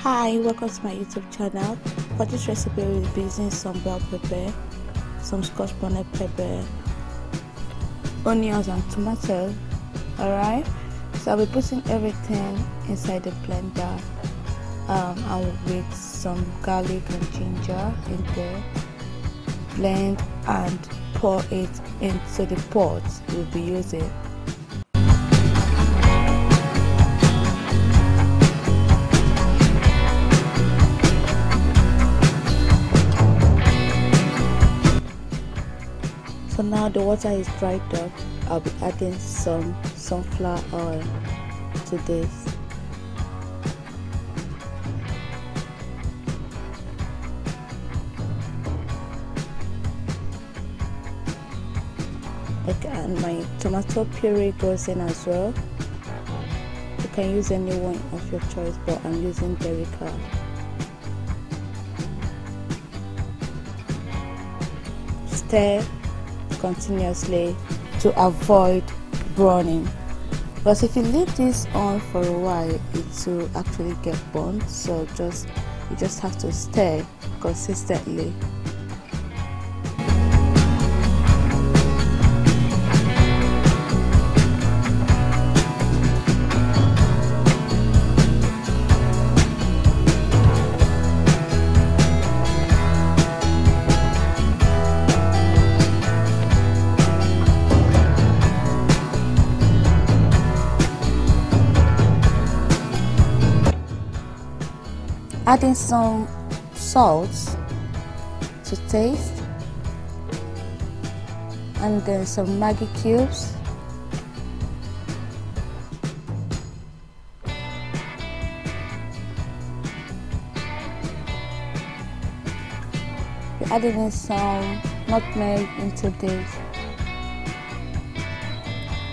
Hi, welcome to my YouTube channel. For this recipe, we'll be using some bell pepper, some scotch bonnet pepper, onions and tomatoes. Alright, so I'll be putting everything inside the blender and with some garlic and ginger in there. Blend and pour it into the pot we'll be using. So now the water is dried up, I'll be adding some sunflower oil to this. Okay, and my tomato puree goes in as well. You can use any one of your choice, but I'm using Derica. Stir continuously to avoid browning, because if you leave this on for a while it will actually get burnt. So you just have to stir consistently. Adding some salt to taste, and then some Maggi cubes, we're adding in some nutmeg into this.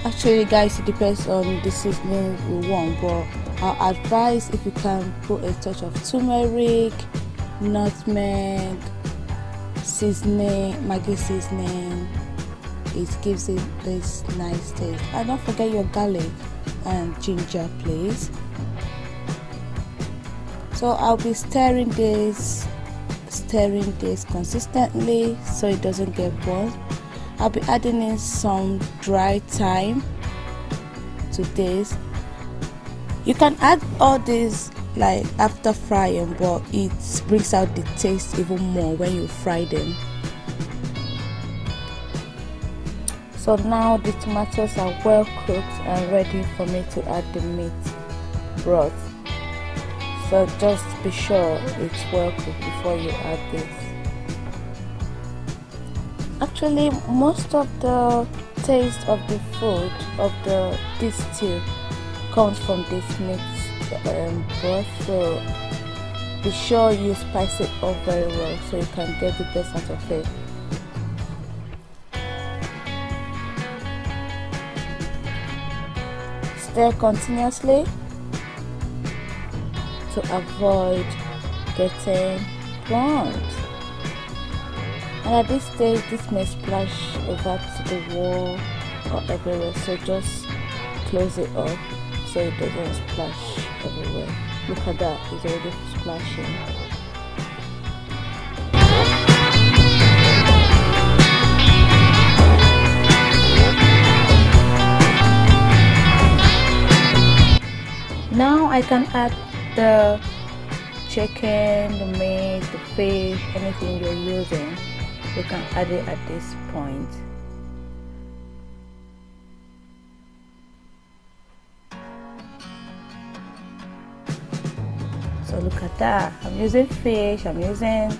Actually guys, it depends on the seasoning we want, but I'll advise if you can put a touch of turmeric, nutmeg, seasoning, Maggi seasoning. It gives it this nice taste. And don't forget your garlic and ginger, please. So I'll be stirring this consistently so it doesn't get burnt. I'll be adding in some dry thyme to this. You can add all this like after frying, but it brings out the taste even more when you fry them. So now the tomatoes are well cooked and ready for me to add the meat broth. So just be sure it's well cooked before you add this. Actually, most of the taste of the food of this stew comes from this meat broth, so be sure you spice it up very well so you can get the best out of it. Stir continuously to avoid getting burnt. And at this stage, this may splash over to the wall or everywhere, so just close it up so it doesn't splash everywhere. Look at that, it's already splashing. Now I can add the chicken, the meat, the fish, anything you're using. You can add it at this point. So look at that, I'm using fish, I'm using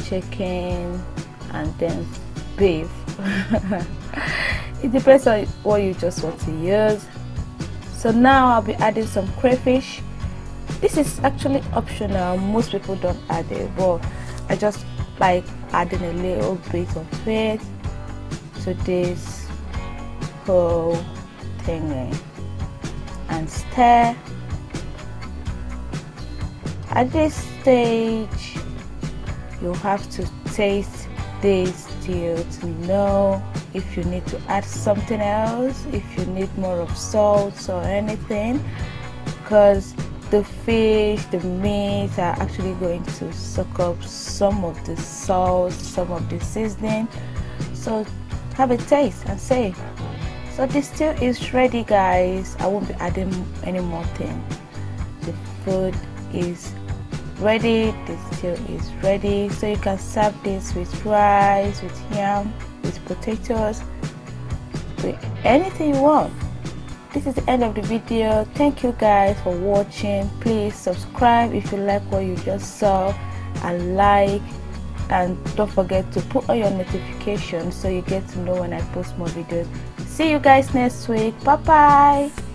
chicken, and then beef. It depends on what you just want to use. So now I'll be adding some crayfish. This is actually optional, most people don't add it, but I just like adding a little bit of it to this whole thingy and stir. At this stage, you have to taste this stew to know if you need to add something else, if you need more of salt or anything, because the fish, the meat are actually going to soak up some of the sauce, some of the seasoning. So have a taste and say. So the stew is ready, guys. I won't be adding any more thing. The food is ready, the stew is ready. So you can serve this with rice, with yam, with potatoes, with anything you want. This is the end of the video. Thank you guys for watching. Please subscribe if you like what you just saw, and like, and don't forget to put on your notifications so you get to know when I post more videos. See you guys next week. Bye bye.